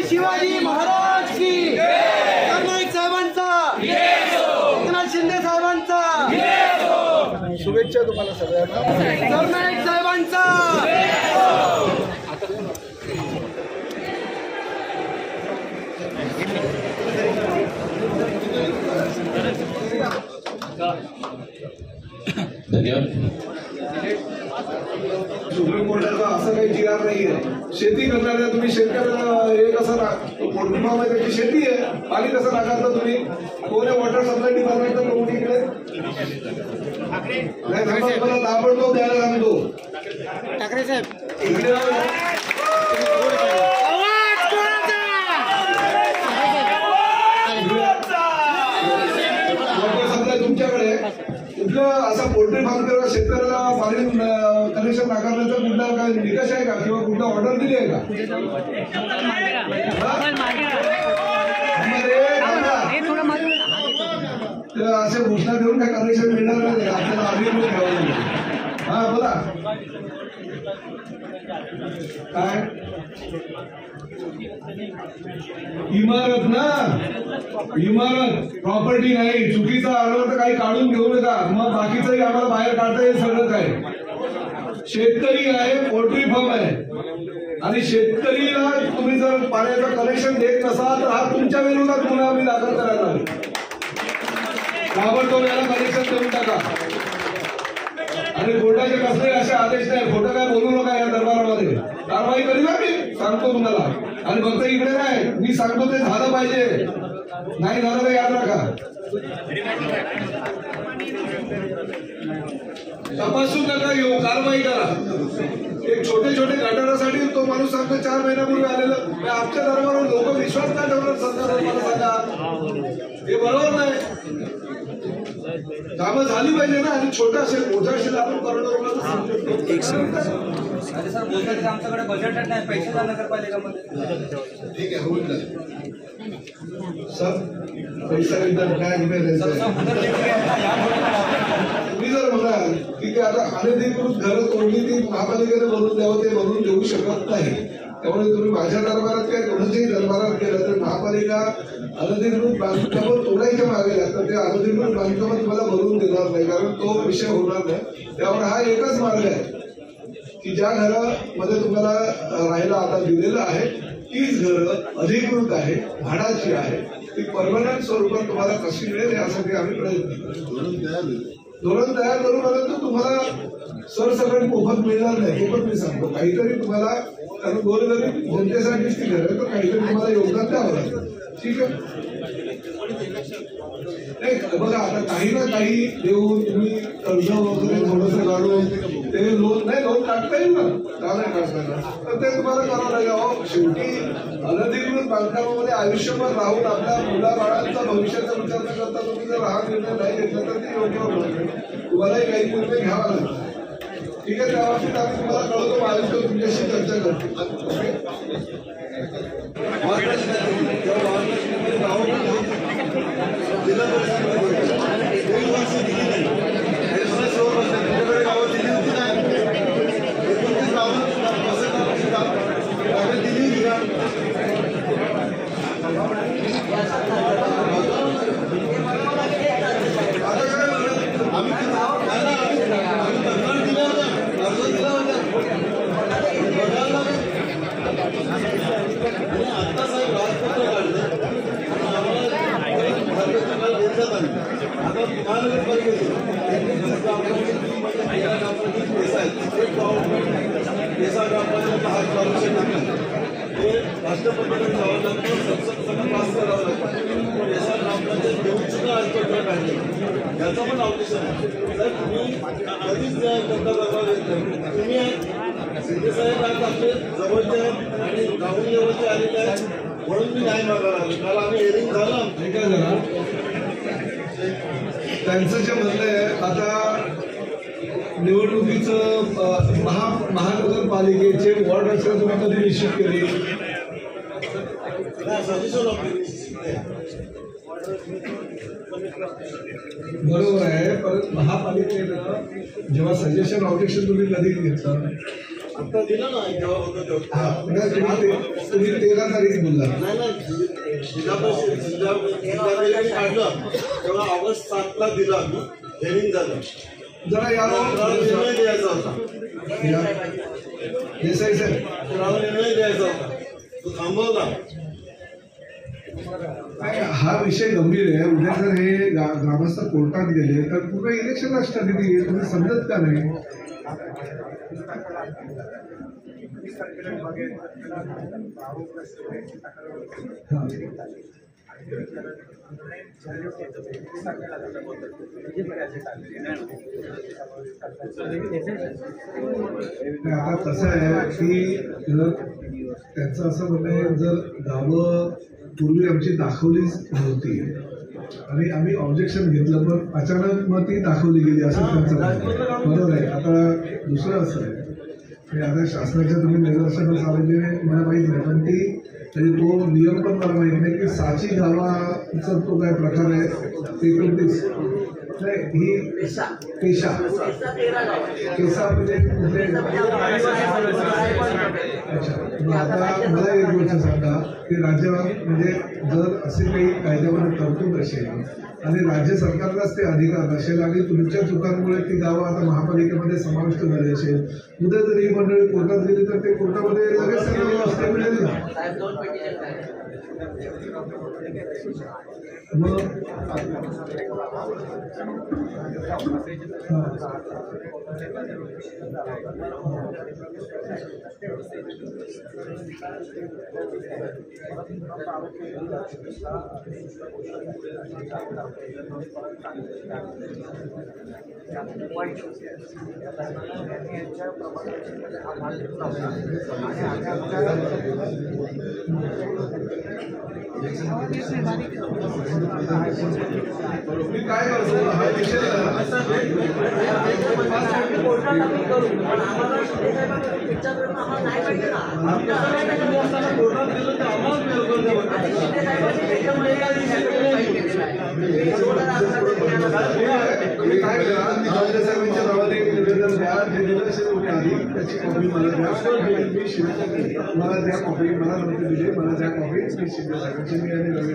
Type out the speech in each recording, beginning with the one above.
शिवाजी महाराज की सरनाईक साहेबांचा एकनाथ शिंदे साहेबांचा शुभेच्छा तुम्हाला सगळ्यांना सरनाईक साहेबांचा सुप्रीम कोर्टाचा असं काही जिरार नाहीये. शेती करणाऱ्या तुम्ही शेतकऱ्याला हे कसं पोल्ट्री फार्म आहे त्याची शेती आहे पाणी कसं नाकारता तुम्ही? कोण आहे वॉटर सप्लाय डिपार्टमेंटचा कोण इकडे नाही मला ताबडतोब द्यायला सांगतो. ठाकरे साहेब इकडे वॉटर सप्लाय तुमच्याकडे कुठलं असा पोल्ट्री फार्म किंवा शेतकऱ्याला पाणी कनेक्शन नाकारण्याचा कुठला काय निकष आहे का किंवा कुठला ऑर्डर दिली आहे का? असे घोषणा देऊन काय कनेक्शन मिळणार नाही आपल्याला अधिकृत घ्यावं लागेल. हा बोला काय इमारत ना इमारत प्रॉपर्टी नाही. चुकीचा आढळलं तर काही काढून घेऊ नका. मग बाकीचंही आम्हाला बाहेर काढता येईल सगळं काय. शेतकरी आहे पोल्ट्री फार्म आहे आणि शेतकरीला तुम्ही जर पाण्याचं कनेक्शन देत नसाल तर हा तुमच्या विरोधात गुन्हा आम्ही दाखल करायला लागेल. ताबडतोब याला कनेक्शन देऊन टाका. आणि कोर्टाचे कसले असे आदेश नाही. खोटं काय बोलू नका या दरबारामध्ये. कारवाई करू ना मी सांगतो तुम्हाला. आणि फक्त इकडे नाही मी सांगतो ते झालं पाहिजे. नाही झालं तर याद राखा. तपासून नका येऊ कारवाई करा. एक छोटे छोटे गटारासाठी तो माणूस सांगतो 4 महिन्यापूर्वी आलेलं. आमच्या दरबारावर लोक विश्वास का ठेवणार सरकारवर मला सांगा. हे बरोबर नाही. कामं झाली पाहिजे ना. आणि छोटा असेल मोठा असेल आपण करोडो सर बोलतात आमच्याकडे बजेट नाही पैसे द्या नगरपालिकामध्ये. ठीक आहे होईल सर पैसा एकदम काय तुम्ही जर म्हणाल की ते आता अनधिकृत घरं तोडली ती महापालिकेने भरून द्यावं ते भरून देऊ शकत नाही. त्यामुळे तुम्ही माझ्या दरबारात काय कोणाच्याही दरबारात गेलं तर महापालिका अनधिकृत बांधकामं तोडायच्या मागे लागतात. ते अनधिकृत बांधकामं तुम्हाला भरून देणार नाही कारण तो विषय होणार नाही. त्यामुळे हा एकच मार्ग आहे की ज्या घरामध्ये तुम्हाला राहायला आता दिलेलं आहे तीच घरं अधिकृत आहे भाडाची आहे ती परमनंट स्वरूपात तुम्हाला कशी मिळेल यासाठी आम्ही प्रयत्न करतो. धोरण तयार करून आलं तर तुम्हाला सरसकट मोफत मिळणार नाही. हे पण मी सांगतो. काहीतरी तुम्हाला कारण गोरगरीब जनतेसाठीच ती घर आहे तर काहीतरी तुम्हाला योगदान द्यावं लागतं. ठीक आहे नाही बघा आता काही ना काही देऊन तुम्ही कर्ज वगैरे थोडंसं काढून ते लोन नाही लोन काढता येईल ना का नाही काढता येणार तर ते तुम्हाला करावं लागेल. शेवटी अनधिकृत बांधकामामध्ये आयुष्यभर राहून आपल्या मुलाबाळांचा भविष्याचा विचार न करता तुम्ही जर हा निर्णय नाही घेतला तर ते योग्य होणार. तुम्हालाही काही निर्णय घ्यावा लागेल. ठीक आहे त्या बाबतीत आम्ही तुम्हाला कळवतो. आयुक्त तुमच्याशी चर्चा करतो. याचा पण ऑब्जेक्शन आहे. जर तुम्ही कधीच तुम्ही शिंदे साहेब आज आपले जवळचे आहेत आणि राहुल लेवलचे आलेले आहेत म्हणून मी नाही मागणार आलो. काल आम्ही हेअरिंग झालं काय झालं त्यांचं जे म्हणणं आहे आता निवडणुकीचं महानगरपालिकेचे वॉर्ड असेल तुम्ही कधी निश्चित केली सजेशन बरोबर आहे, परत महापालिकेनं जेव्हा सजेशन ऑब्जेक्शन तुम्ही कधी घेतलं? आता दिलं ना जेव्हा होतं तेव्हा. तुम्ही 13 तारीख बोलला. नाही जिल्हाधिकारी काढलं तेव्हा ऑगस्ट 7 ला दिलं आम्ही, हेरिंग झालं. जरा यावर निर्णय द्यायचा होता, देसाई साहेब निर्णय द्यायचा होता, तो थांबवला. हा विषय गंभीर आहे. उद्या जर हे ग्रामस्थ कोर्टात गेले तर पूर्ण इलेक्शनला स्थगिती आहे. तुम्ही समजत का नाही? आता कसं आहे की त्यांचं असं म्हणणं आहे, जर गावं पूर्वी आमची दाखवलीच नव्हती आणि आम्ही ऑब्जेक्शन घेतलं पण अचानक मग ती दाखवली गेली असं त्यांचं बरोबर आहे. आता दुसरं असं आहे की आता शासनाच्या तुम्ही निदर्शनास आलेले मला माहीत नाही, पण ती म्हणजे तो नियम पण मला माहीत नाही की साची गावाचा तो काय प्रकार आहे 29 नाही ही पेशा केसा म्हणजे अच्छा. आता मला एक गोष्ट सांगा की राज्य म्हणजे जर असे काही कायद्यामध्ये तरतूद असेल आणि राज्य सरकारलाच ते अधिकार असेल आणि तुमच्या चुकांमुळे ती गावं आता महापालिकेमध्ये समाविष्ट झाली असेल, उद्या जर ही मंडळी कोर्टात गेली तर ते कोर्टामध्ये लगेच त्यांना व्यवस्था मिळेल ना. मग मी काय करतो हा विषय काय करा, साहेबांच्या नावाने निवेदन द्या, जे दिलं आधी त्याची कॉपी मला द्या, मला द्या कॉपी, मला नव्हती दिली, मला द्या कॉपी, मी शिंदे साहेबांची मी आणि रवी.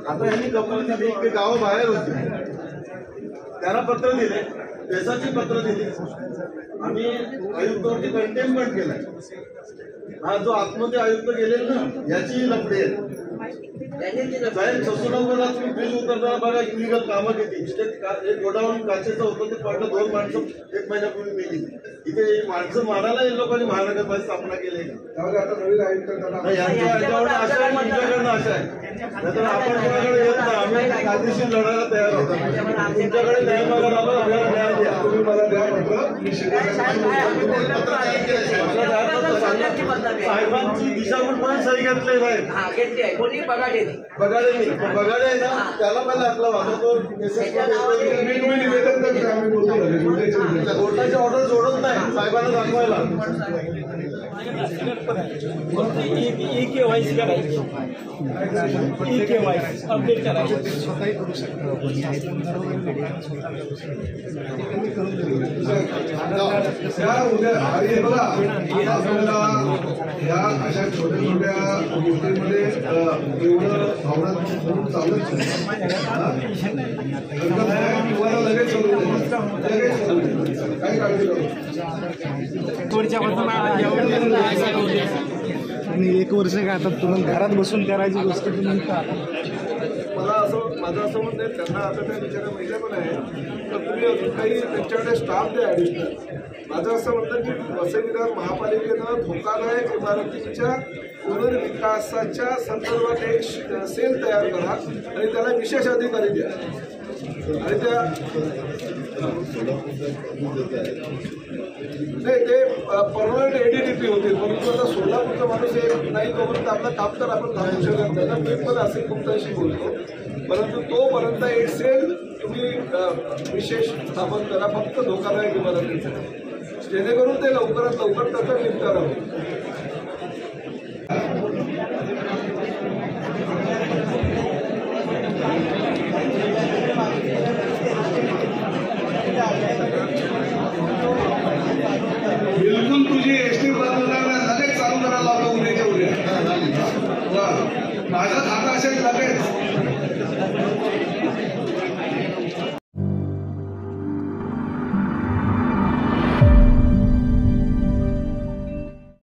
आता यांनी कपल दिली की गाव बाहेर होते, त्यांना पत्र दिले, देशाची पत्र दिली, आम्ही आयुक्तावरती कंटेम पण केलाय. हा जो आतमध्ये आयुक्त गेलेला ना याची लफडी आहे. साहेब 6 तुम्ही ब्रिज उतरताना बघा इलिगल कामं किती. एक गोडाऊन काचेचं होतं ते पडलं, 2 माणसं 1 महिन्यापूर्वी मेली. इथे माणसं मारायला या लोकांनी महानगरपालिका स्थापना केली. आता नवीन आयुक्त यांच्याकडनं आशा आहे, तुमच्याकडनं आशा आहे, नाहीतर आपण कोणाकडे येत नाही. आम्ही कायदेशीर लढायला तयार होतो. तुमच्याकडे न्याय मागायला आपण आपल्याला न्याय द्या. तुम्ही मला द्या साहेबांची दिशाभूल पण सही घेतलेली आहे. बघाडे आहे ना, त्याला पहिला आपला वाहतो निवेदन तर आम्ही बोलतो कोर्टाची ऑर्डर जोडत नाही साहेबांना दाखवायला. ई-केवायसी करायची, ई-केवायसी अपडेट करायची. स्वतःही करू शकतो. उद्या आणि बघा आपल्याला या अशा छोट्या छोट्या गोष्टींमध्ये एवढं भावना चालत तुम्हाला लगेच काय काळजी करू. आणि 1 वर्ष काय आता तुरंत घरात बसून करायची गोष्ट मला माझं असं म्हणणं आहे, त्यांना आता त्या बिचाऱ्या महिला पण आहे तर तुम्ही अजून काही त्यांच्याकडे स्टाफ द्या ॲडिशनल. माझं असं म्हणणं की वसई विरार महापालिकेनं धोकादायक इमारतींच्या पुनर्विकासाच्या संदर्भात एक सेल तयार करा आणि त्याला विशेष अधिकारी द्या. आणि त्या नाही ते परमनंट एडीडीपी होतील, परंतु आता सोलापूरचा माणूस एक नाही तोपर्यंत आपलं काम तर आपण थांबू शकत नाही. मी पण असे तुमच्याशी बोलतो, परंतु तोपर्यंत एक सेल तुम्ही विशेष स्थापन करा फक्त धोकादायक इमारतींसाठी, जेणेकरून ते लवकरात लवकर त्याचा निपटारा होईल. माझं खातं असेल लगेच